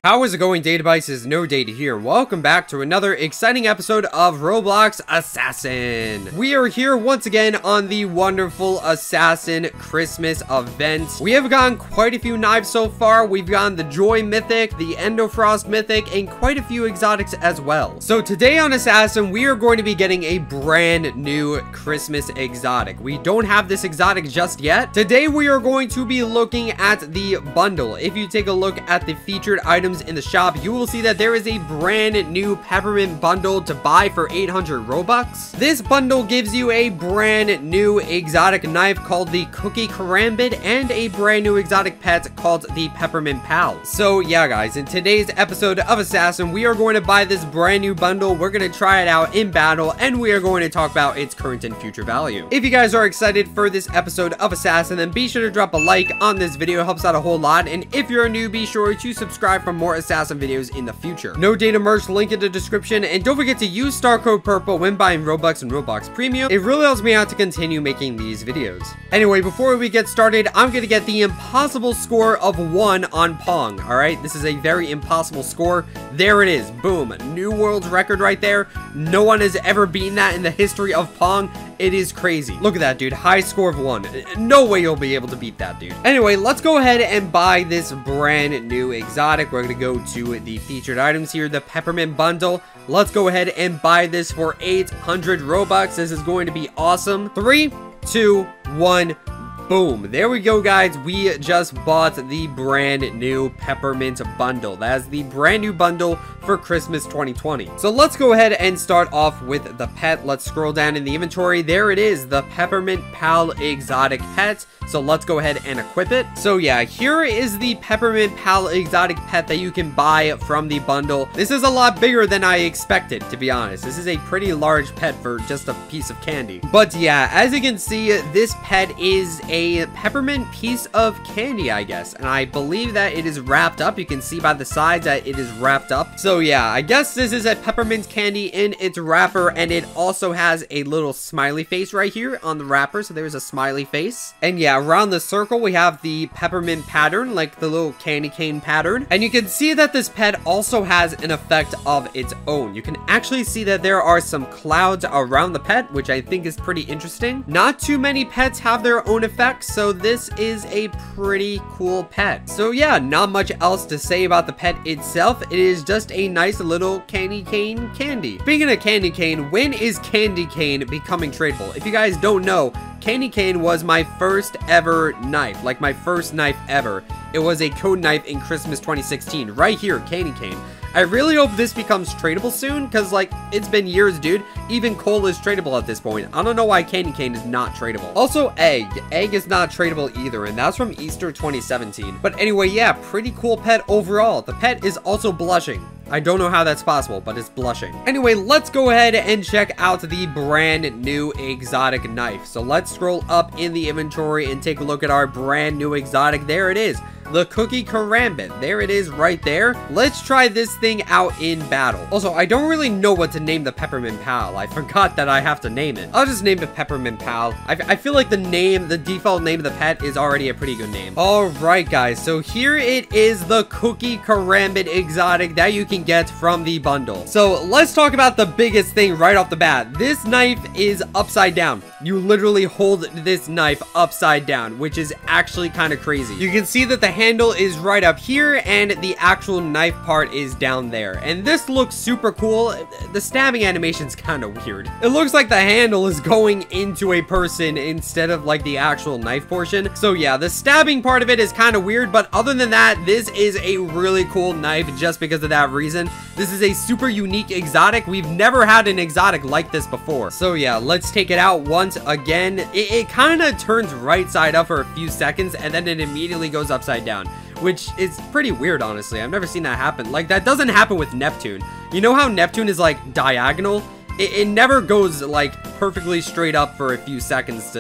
How is it going, Databytes? No Data here. Welcome back to another exciting episode of Roblox Assassin. We are here once again on the wonderful Assassin Christmas event. We have gotten quite a few knives so far. We've gotten the Joy Mythic, the Endofrost Mythic, and quite a few exotics as well. So today on Assassin, we are going to be getting a brand new Christmas exotic. We don't have this exotic just yet. Today we are going to be looking at the bundle. If you take a look at the featured items in the shop, you will see that there is a brand new Peppermint Bundle to buy for 800 Robux. This bundle gives you a brand new exotic knife called the Karambit and a brand new exotic pet called the Peppermint Pal. So yeah guys, in today's episode of Assassin, we are going to buy this brand new bundle. We're going to try it out in battle, and we are going to talk about its current and future value. If you guys are excited for this episode of Assassin, then be sure to drop a like on this video. It helps out a whole lot. And if you're new, be sure to subscribe for more Assassin videos in the future. No Data merch, link in the description, and don't forget to use star code purple when buying Robux and Roblox Premium. It really helps me out to continue making these videos. Anyway, before we get started, I'm gonna get the impossible score of 1 on Pong. All right, this is a very impossible score. There it is. Boom, new world record right there. No one has ever beaten that in the history of Pong. It is crazy. Look at that, dude. High score of 1. No way you'll be able to beat that, dude. Anyway, let's go ahead and buy this brand new exotic. We're gonna go to the featured items here, the Peppermint Bundle. Let's go ahead and buy this for 800 Robux. This is going to be awesome. 3, 2, 1. Boom. There we go, guys. We just bought the brand new Peppermint Bundle. That is the brand new bundle for Christmas 2020. So let's go ahead and start off with the pet. Let's scroll down in the inventory. There it is, the Peppermint Pal exotic pet. So let's go ahead and equip it. So yeah, here is the Peppermint Pal exotic pet that you can buy from the bundle. This is a lot bigger than I expected, to be honest. This is a pretty large pet for just a piece of candy. But yeah, as you can see, this pet is a peppermint piece of candy, I guess. And I believe that it is wrapped up. You can see by the sides that it is wrapped up. So yeah, I guess this is a peppermint candy in its wrapper, and it also has a little smiley face right here on the wrapper. So there's a smiley face. And yeah, around the circle, we have the peppermint pattern, like the little candy cane pattern. And you can see that this pet also has an effect of its own. You can actually see that there are some clouds around the pet, which I think is pretty interesting. Not too many pets have their own effects, so this is a pretty cool pet. So yeah, not much else to say about the pet itself. It is just a nice little candy cane candy. Speaking of candy cane, when is candy cane becoming tradable? If you guys don't know, candy cane was my first ever knife, like my first knife ever. It was a code knife in Christmas 2016. Right here, candy cane. I really hope this becomes tradable soon, because, like, it's been years, dude. Even coal is tradable at this point. I don't know why candy cane is not tradable. Also, egg. Egg is not tradable either, and that's from Easter 2017. But anyway, yeah, pretty cool pet overall. The pet is also blushing. I don't know how that's possible, but it's blushing. Anyway, let's go ahead and check out the brand new exotic knife. So let's scroll up in the inventory and take a look at our brand new exotic. There it is, the Karambit. There it is right there. Let's try this thing out in battle. Also, I don't really know what to name the Peppermint Pal. I forgot that I have to name it. I'll just name it Peppermint Pal. I feel like the default name of the pet is already a pretty good name. All right, guys. So here it is, the Karambit exotic that you can get from the bundle. So let's talk about the biggest thing right off the bat. This knife is upside down. You literally hold this knife upside down, which is actually kind of crazy. You can see that the handle is right up here and the actual knife part is down there. And this looks super cool. The stabbing animation is kind of weird. It looks like the handle is going into a person instead of like the actual knife portion. So yeah, the stabbing part of it is kind of weird, but other than that, this is a really cool knife just because of that reason. This is a super unique exotic. We've never had an exotic like this before. So yeah, let's take it out once again. It kind of turns right side up for a few seconds and then it immediately goes upside down, which is pretty weird, honestly. I've never seen that happen. Like, that doesn't happen with Neptune. You know how Neptune is like diagonal? It never goes like perfectly straight up for a few seconds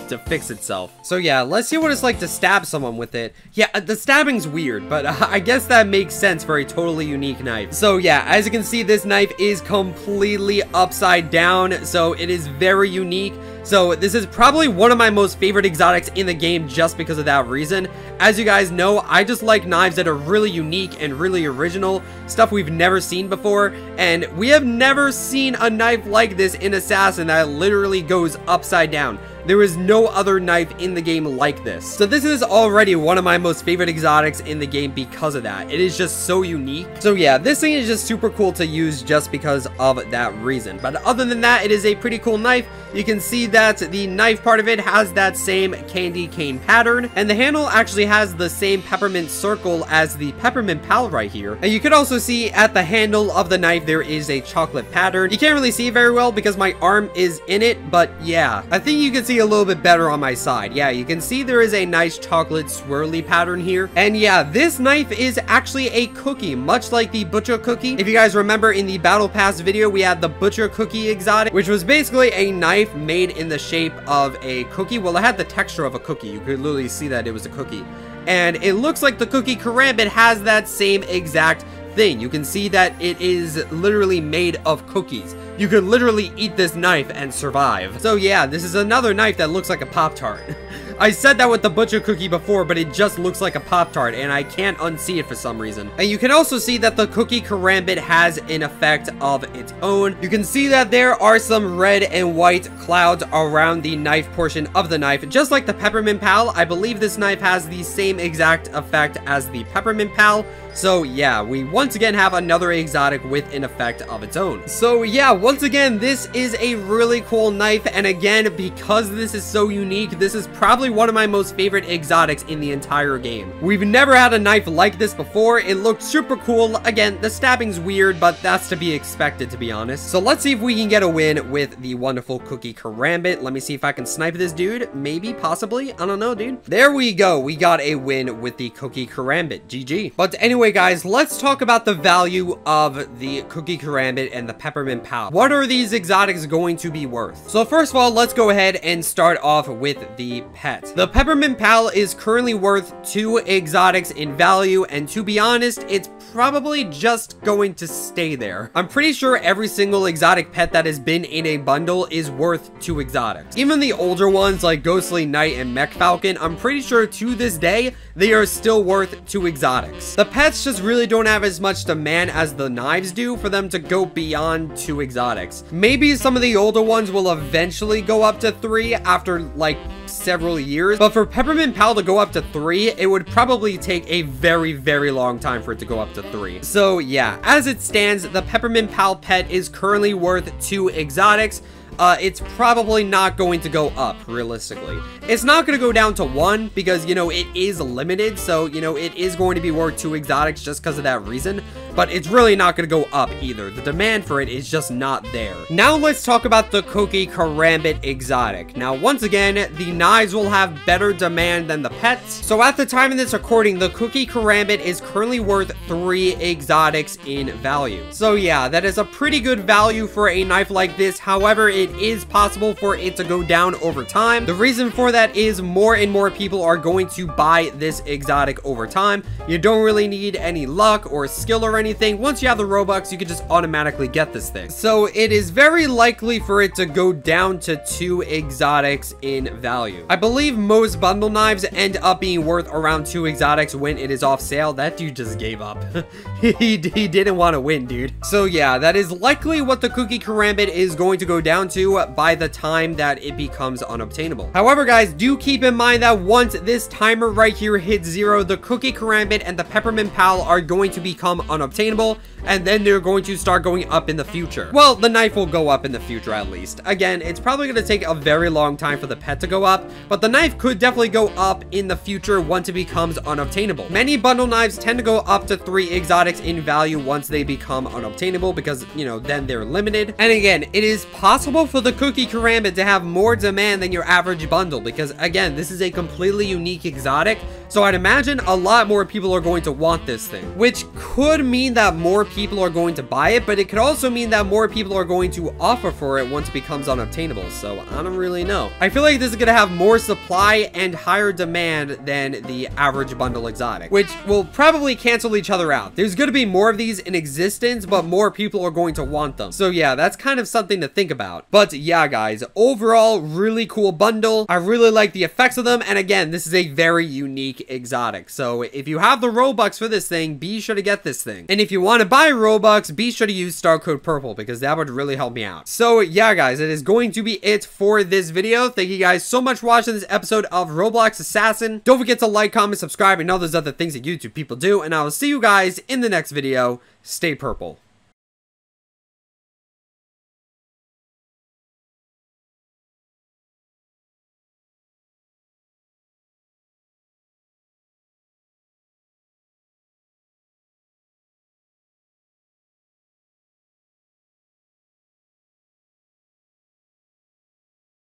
to fix itself. So yeah, let's see what it's like to stab someone with it. Yeah, the stabbing's weird, but I guess that makes sense for a totally unique knife. So yeah, as you can see, this knife is completely upside down, so it is very unique. So this is probably one of my most favorite exotics in the game just because of that reason. As you guys know, I just like knives that are really unique and really original, stuff we've never seen before, and we have never seen a knife like this in Assassin that literally goes upside down. There is no other knife in the game like this. So this is already one of my most favorite exotics in the game because of that. It is just so unique. So yeah, this thing is just super cool to use just because of that reason. But other than that, it is a pretty cool knife. You can see that the knife part of it has that same candy cane pattern, and the handle actually has the same peppermint circle as the Peppermint Pal right here. And you can also see at the handle of the knife there is a chocolate pattern. You can't really see it very well because my arm is in it, but yeah, I think you can see a little bit better on my side. Yeah, you can see there is a nice chocolate swirly pattern here. And yeah, this knife is actually a cookie, much like the butcher cookie. If you guys remember in the battle pass video, we had the butcher cookie exotic, which was basically a knife made in the shape of a cookie. Well, it had the texture of a cookie. You could literally see that it was a cookie. And it looks like the cookie Karambit has that same exact thing. You can see that it is literally made of cookies. You could literally eat this knife and survive. So yeah, this is another knife that looks like a Pop-Tart. I said that with the butcher cookie before, but it just looks like a Pop-Tart, and I can't unsee it for some reason. And you can also see that the cookie Karambit has an effect of its own. You can see that there are some red and white clouds around the knife portion of the knife. Just like the Peppermint Pal, I believe this knife has the same exact effect as the Peppermint Pal. So yeah, we once again have another exotic with an effect of its own. So yeah, once again, this is a really cool knife, and again, because this is so unique, this is probably one of my most favorite exotics in the entire game. We've never had a knife like this before. It looked super cool. Again, the stabbing's weird, but that's to be expected, to be honest. So let's see if we can get a win with the wonderful cookie Karambit. Let me see if I can snipe this dude. Maybe, possibly. I don't know, dude. There we go. We got a win with the cookie Karambit. GG. But anyway, guys, let's talk about the value of the cookie Karambit and the Peppermint Pal. What are these exotics going to be worth? So first of all, let's go ahead and start off with the pet. The Peppermint Pal is currently worth 2 exotics in value, and to be honest, it's probably just going to stay there. I'm pretty sure every single exotic pet that has been in a bundle is worth 2 exotics. Even the older ones like Ghostly Knight and Mech Falcon, I'm pretty sure to this day, they are still worth 2 exotics. The pets just really don't have as much demand as the knives do for them to go beyond 2 exotics. Maybe some of the older ones will eventually go up to 3 after like several years, but for Peppermint Pal to go up to 3, it would probably take a very, very long time for it to go up to 3. So yeah, as it stands, the Peppermint Pal pet is currently worth 2 exotics. It's probably not going to go up, realistically. It's not going to go down to 1 because, you know, it is limited. So, you know, it is going to be worth 2 exotics just because of that reason. But it's really not going to go up either. The demand for it is just not there. Now let's talk about the cookie Karambit exotic. Now, once again, the knives will have better demand than the pets. So at the time of this recording, the cookie Karambit is currently worth 3 exotics in value. So yeah, that is a pretty good value for a knife like this. However, it is possible for it to go down over time. The reason for that is more and more people are going to buy this exotic over time. You don't really need any luck or skill or anything. Once you have the Robux, you can just automatically get this thing. So it is very likely for it to go down to 2 exotics in value. I believe most bundle knives end up being worth around 2 exotics when it is off sale. That dude just gave up. he didn't want to win, dude. So yeah, that is likely what the cookie Karambit is going to go down to by the time that it becomes unobtainable. However, guys, do keep in mind that once this timer right here hits 0, the cookie Karambit and the Peppermint Pal are going to become unobtainable, and then they're going to start going up in the future. Well, the knife will go up in the future at least. Again, it's probably going to take a very long time for the pet to go up, but the knife could definitely go up in the future once it becomes unobtainable. Many bundle knives tend to go up to 3 exotics in value once they become unobtainable because, you know, then they're limited. And again, it is possible for the cookie Karambit to have more demand than your average bundle because, again, this is a completely unique exotic. So I'd imagine a lot more people are going to want this thing, which could mean mean that more people are going to buy it, but it could also mean that more people are going to offer for it once it becomes unobtainable. So I don't really know. I feel like this is going to have more supply and higher demand than the average bundle exotic, which will probably cancel each other out. There's going to be more of these in existence, but more people are going to want them. So yeah, that's kind of something to think about. But yeah, guys, overall, really cool bundle. I really like the effects of them. And again, this is a very unique exotic. So if you have the Robux for this thing, be sure to get this thing. And if you want to buy Robux, be sure to use star code purple because that would really help me out. So yeah, guys, it is going to be it for this video. Thank you guys so much for watching this episode of Roblox Assassin. Don't forget to like, comment, subscribe, and all those other things that YouTube people do. And I will see you guys in the next video. Stay purple.